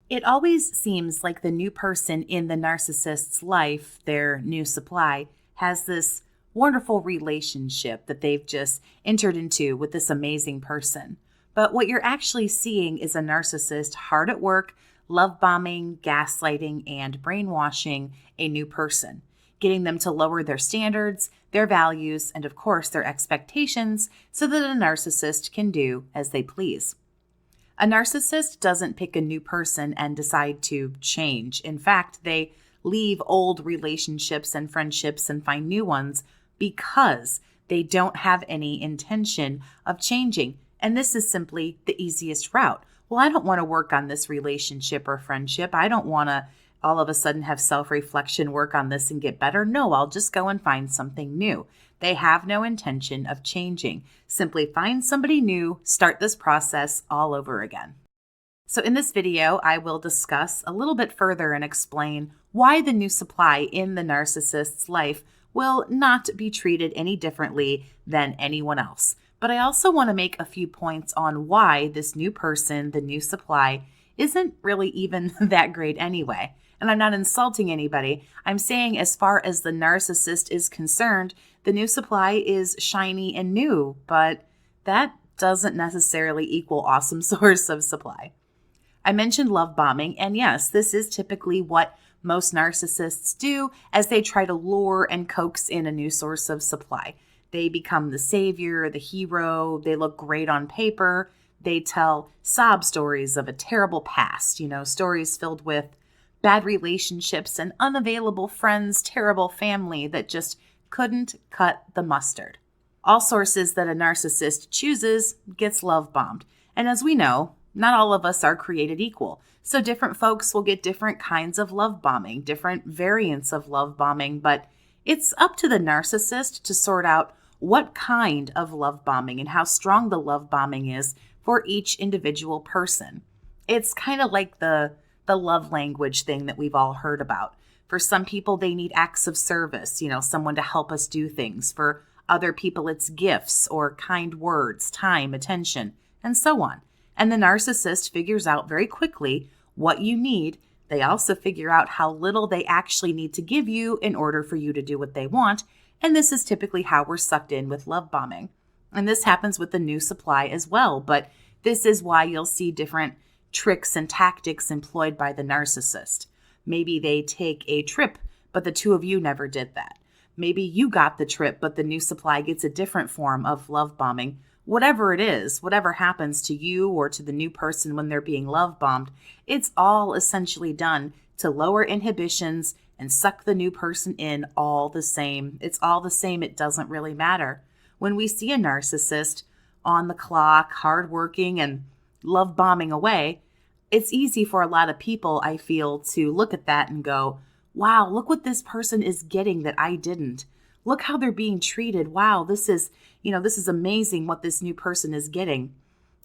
It always seems like the new person in the narcissist's life, their new supply, has this wonderful relationship that they've just entered into with this amazing person. But what you're actually seeing is a narcissist hard at work, love bombing, gaslighting, and brainwashing a new person, getting them to lower their standards, their values, and of course their expectations so that a narcissist can do as they please. A narcissist doesn't pick a new person and decide to change. In fact, they leave old relationships and friendships and find new ones because they don't have any intention of changing. And this is simply the easiest route. Well, I don't want to work on this relationship or friendship. I don't want to all of a sudden have self-reflection, work on this and get better. No, I'll just go and find something new. They have no intention of changing. Simply find somebody new, start this process all over again. So in this video, I will discuss a little bit further and explain why the new supply in the narcissist's life will not be treated any differently than anyone else. But I also want to make a few points on why this new person, the new supply, isn't really even that great anyway. And I'm not insulting anybody. I'm saying as far as the narcissist is concerned, the new supply is shiny and new, but that doesn't necessarily equal awesome source of supply. I mentioned love bombing, and yes, this is typically what most narcissists do as they try to lure and coax in a new source of supply. They become the savior, the hero, they look great on paper. They tell sob stories of a terrible past, stories filled with bad relationships and unavailable friends, terrible family that just couldn't cut the mustard. All sources that a narcissist chooses gets love bombed. And as we know, not all of us are created equal. So different folks will get different kinds of love bombing, different variants of love bombing, but it's up to the narcissist to sort out what kind of love bombing and how strong the love bombing is for each individual person. It's kind of like the love language thing that we've all heard about. For some people, they need acts of service, someone to help us do things. For other people, it's gifts or kind words, time, attention, and so on. And the narcissist figures out very quickly what you need. They also figure out how little they actually need to give you in order for you to do what they want. And this is typically how we're sucked in with love bombing. And this happens with the new supply as well. But this is why you'll see different tricks and tactics employed by the narcissist. Maybe they take a trip, but the two of you never did that. Maybe you got the trip, but the new supply gets a different form of love bombing. Whatever it is, whatever happens to you or to the new person when they're being love bombed, it's all essentially done to lower inhibitions and suck the new person in all the same. It's all the same. It doesn't really matter. When we see a narcissist on the clock, hardworking and love bombing away, it's easy for a lot of people, I feel, to look at that and go, wow, look what this person is getting that I didn't. Look how they're being treated. Wow, this is amazing what this new person is getting.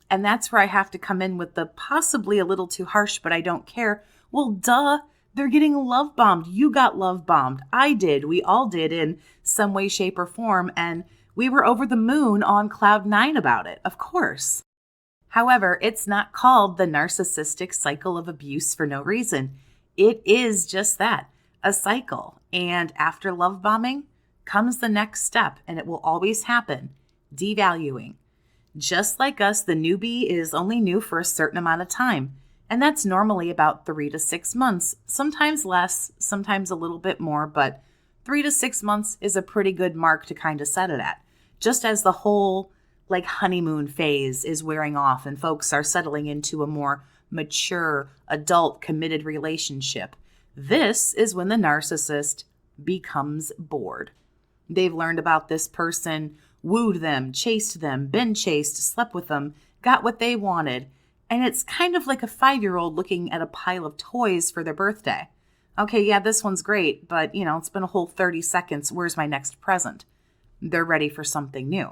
And that's where I have to come in with the possibly a little too harsh, but I don't care. Well, duh, they're getting love bombed. You got love bombed. I did. We all did in some way, shape, or form. And we were over the moon on cloud 9 about it, of course. However, it's not called the narcissistic cycle of abuse for no reason. It is just that, a cycle. And after love bombing comes the next step, and it will always happen, devaluing. Just like us, the newbie is only new for a certain amount of time. And that's normally about 3 to 6 months, sometimes less, sometimes a little bit more, but 3 to 6 months is a pretty good mark to kind of set it at. Just as the whole honeymoon phase is wearing off and folks are settling into a more mature, adult, committed relationship. This is when the narcissist becomes bored. They've learned about this person, wooed them, chased them, been chased, slept with them, got what they wanted. And it's kind of like a 5-year-old looking at a pile of toys for their birthday. Okay, yeah, this one's great, but it's been a whole 30 seconds. Where's my next present? They're ready for something new.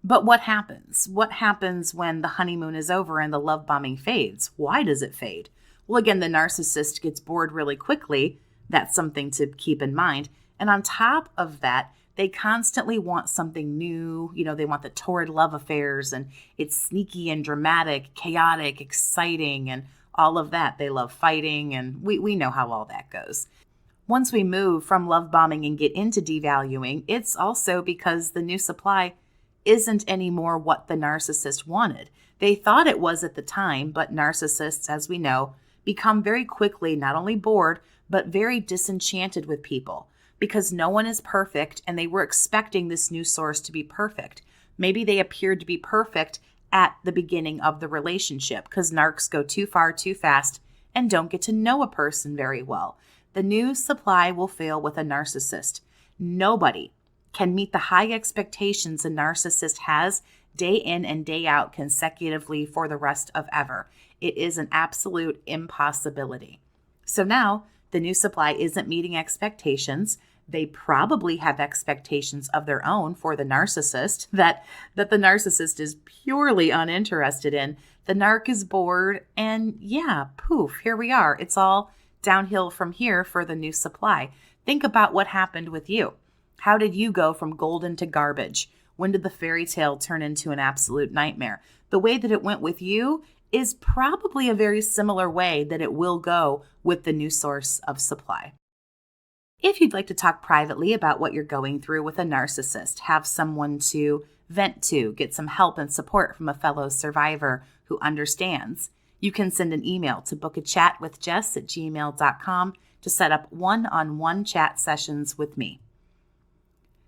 But what happens? What happens when the honeymoon is over and the love bombing fades? Why does it fade? Well, again, the narcissist gets bored really quickly. That's something to keep in mind. And on top of that, they constantly want something new. They want the torrid love affairs, and it's sneaky and dramatic, chaotic, exciting, and all of that. They love fighting, and we know how all that goes. Once we move from love bombing and get into devaluing, it's also because the new supply isn't anymore what the narcissist wanted. They thought it was at the time, but narcissists, as we know, become very quickly not only bored, but very disenchanted with people because no one is perfect and they were expecting this new source to be perfect. Maybe they appeared to be perfect at the beginning of the relationship because narcs go too far too fast and don't get to know a person very well. The new supply will fail with a narcissist. Nobody can meet the high expectations a narcissist has day in and day out consecutively for the rest of ever. It is an absolute impossibility. So now the new supply isn't meeting expectations. They probably have expectations of their own for the narcissist that the narcissist is purely uninterested in. The narc is bored, and yeah, poof, here we are. It's all downhill from here for the new supply. Think about what happened with you. How did you go from golden to garbage? When did the fairy tale turn into an absolute nightmare? The way that it went with you is probably a very similar way that it will go with the new source of supply. If you'd like to talk privately about what you're going through with a narcissist, have someone to vent to, get some help and support from a fellow survivor who understands, you can send an email to bookachatwithjess@gmail.com to set up one-on-one chat sessions with me.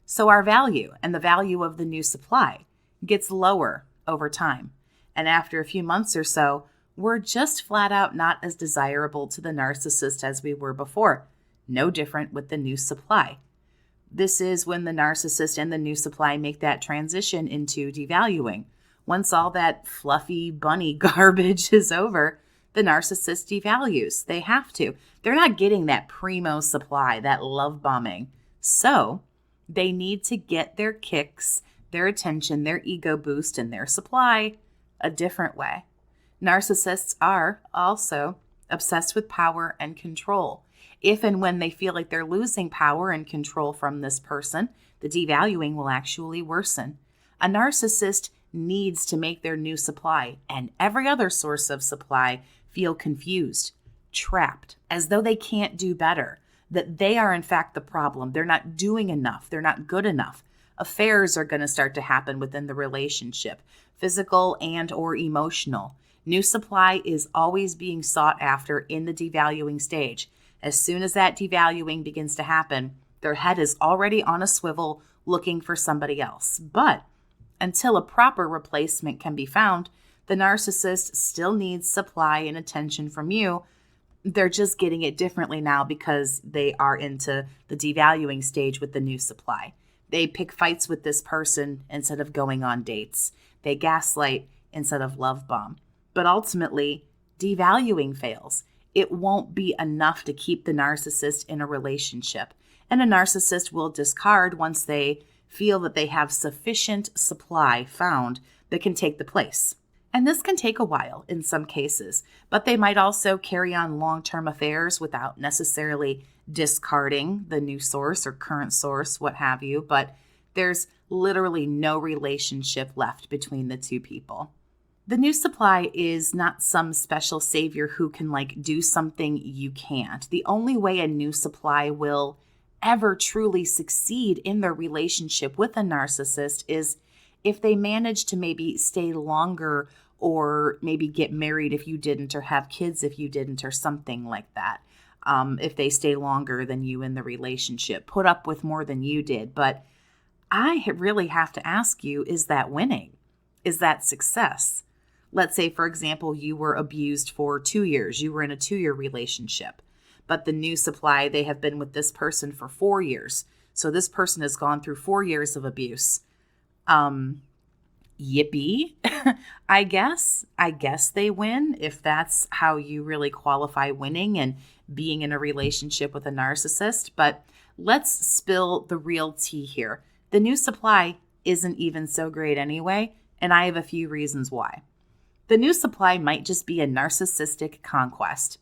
So our value and the value of the new supply gets lower over time. And after a few months or so, we're just flat out not as desirable to the narcissist as we were before. No different with the new supply. This is when the narcissist and the new supply make that transition into devaluing. Once all that fluffy bunny garbage is over, the narcissist devalues. They have to. They're not getting that primo supply, that love bombing. So they need to get their kicks, their attention, their ego boost, and their supply a different way. Narcissists are also obsessed with power and control. If and when they feel like they're losing power and control from this person, the devaluing will actually worsen. A narcissist needs to make their new supply and every other source of supply feel confused, trapped, as though they can't do better, that they are in fact the problem. They're not doing enough. They're not good enough. Affairs are going to start to happen within the relationship, physical and or emotional. New supply is always being sought after in the devaluing stage. As soon as that devaluing begins to happen, their head is already on a swivel looking for somebody else. But until a proper replacement can be found, the narcissist still needs supply and attention from you. They're just getting it differently now because they are into the devaluing stage with the new supply. They pick fights with this person instead of going on dates. They gaslight instead of love bomb. But ultimately, devaluing fails. It won't be enough to keep the narcissist in a relationship. And a narcissist will discard once they feel that they have sufficient supply found that can take the place. And this can take a while in some cases, but they might also carry on long-term affairs without necessarily discarding the new source or current source, what have you, but there's literally no relationship left between the two people. The new supply is not some special savior who can do something you can't. The only way a new supply will ever truly succeed in their relationship with a narcissist is if they manage to maybe stay longer or maybe get married if you didn't, or have kids if you didn't, or something like that. If they stay longer than you in the relationship, put up with more than you did. But I really have to ask you, is that winning? Is that success? Let's say, for example, you were abused for 2 years. You were in a 2-year relationship. But the new supply, they have been with this person for 4 years. So this person has gone through 4 years of abuse. Yippee, I guess they win if that's how you really qualify winning and being in a relationship with a narcissist. But let's spill the real tea here. The new supply isn't even so great anyway, and I have a few reasons why. The new supply might just be a narcissistic conquest.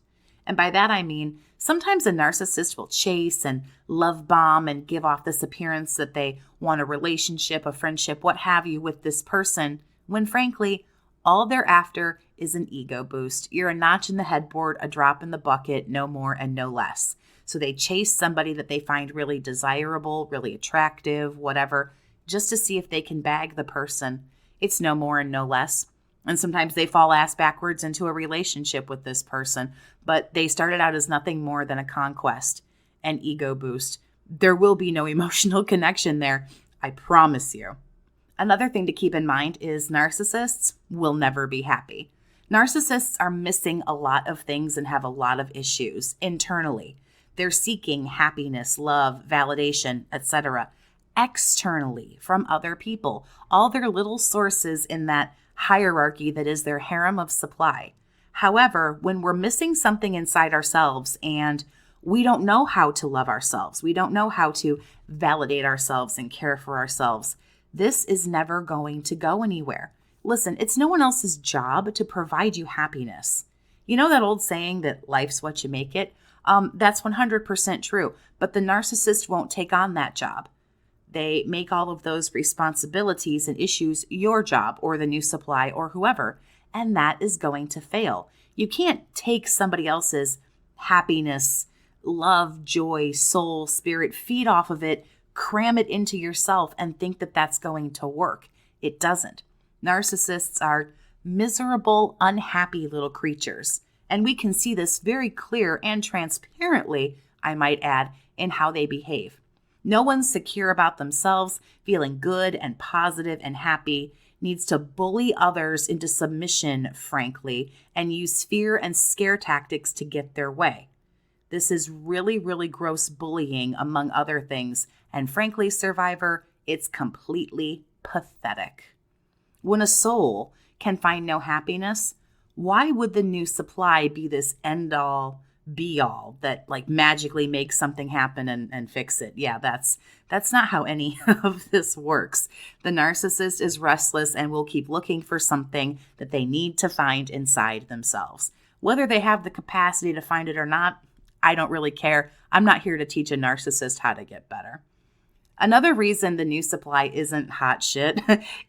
And by that I mean, sometimes a narcissist will chase and love bomb and give off this appearance that they want a relationship, a friendship, what have you with this person, when frankly, all they're after is an ego boost. You're a notch in the headboard, a drop in the bucket, no more and no less. So they chase somebody that they find really desirable, really attractive, whatever, just to see if they can bag the person. It's no more and no less. And sometimes they fall ass backwards into a relationship with this person, but they started out as nothing more than a conquest, an ego boost. There will be no emotional connection there, I promise you. Another thing to keep in mind is narcissists will never be happy. Narcissists are missing a lot of things and have a lot of issues internally. They're seeking happiness, love, validation, etc. externally from other people, all their little sources in that hierarchy that is their harem of supply. However, when we're missing something inside ourselves and we don't know how to love ourselves, we don't know how to validate ourselves and care for ourselves, this is never going to go anywhere. Listen, it's no one else's job to provide you happiness. You know that old saying that life's what you make it? That's 100% true, but the narcissist won't take on that job. They make all of those responsibilities and issues your job or the new supply or whoever, and that is going to fail. You can't take somebody else's happiness, love, joy, soul, spirit, feed off of it, cram it into yourself and think that that's going to work. It doesn't. Narcissists are miserable, unhappy little creatures. And we can see this very clear and transparently, I might add, in how they behave. No one's secure about themselves, feeling good and positive and happy, needs to bully others into submission, frankly, and use fear and scare tactics to get their way. This is really, really gross bullying, among other things. And frankly, survivor, it's completely pathetic. When a soul can find no happiness, why would the new supply be this end-all, be-all that like magically makes something happen and fix it? Yeah, that's not how any of this works. The narcissist is restless and will keep looking for something that they need to find inside themselves. Whether they have the capacity to find it or not, I don't really care. I'm not here to teach a narcissist how to get better. Another reason the new supply isn't hot shit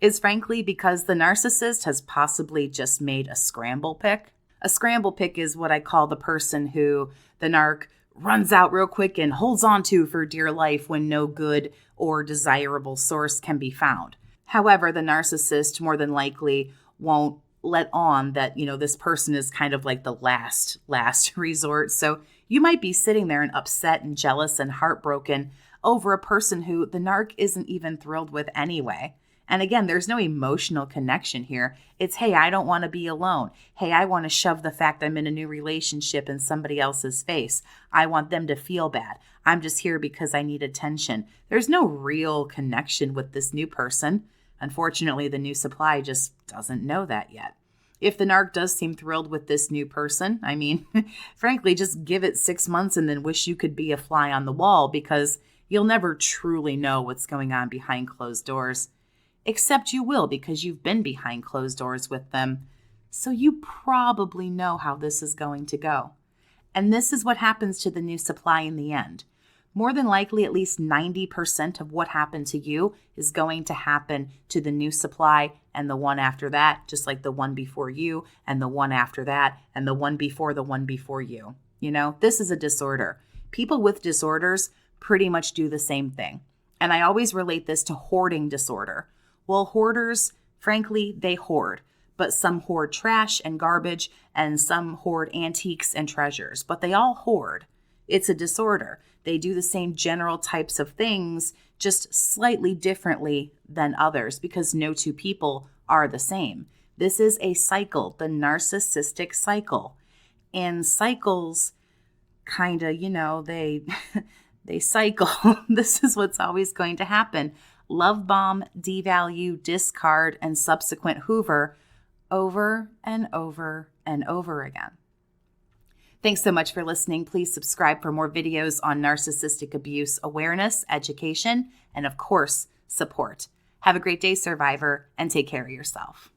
is frankly because the narcissist has possibly just made a scramble pick. A scramble pick is what I call the person who the narc runs out real quick and holds on to for dear life when no good or desirable source can be found. However, the narcissist more than likely won't let on that, this person is kind of like the last resort. So you might be sitting there and upset and jealous and heartbroken over a person who the narc isn't even thrilled with anyway. And again, there's no emotional connection here. It's, hey, I don't want to be alone. Hey, I want to shove the fact I'm in a new relationship in somebody else's face. I want them to feel bad. I'm just here because I need attention. There's no real connection with this new person. Unfortunately, the new supply just doesn't know that yet. If the narc does seem thrilled with this new person, I mean, frankly, just give it 6 months and then wish you could be a fly on the wall because you'll never truly know what's going on behind closed doors. Except you will because you've been behind closed doors with them. So you probably know how this is going to go. And this is what happens to the new supply in the end. More than likely, at least 90% of what happened to you is going to happen to the new supply and the one after that, just like the one before you and the one after that and the one before you. This is a disorder. People with disorders pretty much do the same thing. And I always relate this to hoarding disorder. Well, hoarders, frankly, they hoard. But some hoard trash and garbage and some hoard antiques and treasures. But they all hoard. It's a disorder. They do the same general types of things, just slightly differently than others because no two people are the same. This is a cycle, the narcissistic cycle. And cycles kind of, they cycle. This is what's always going to happen. Love bomb, devalue, discard, and subsequent hoover over and over and over again. Thanks so much for listening. Please subscribe for more videos on narcissistic abuse awareness, education, and of course, support. Have a great day, survivor, and take care of yourself.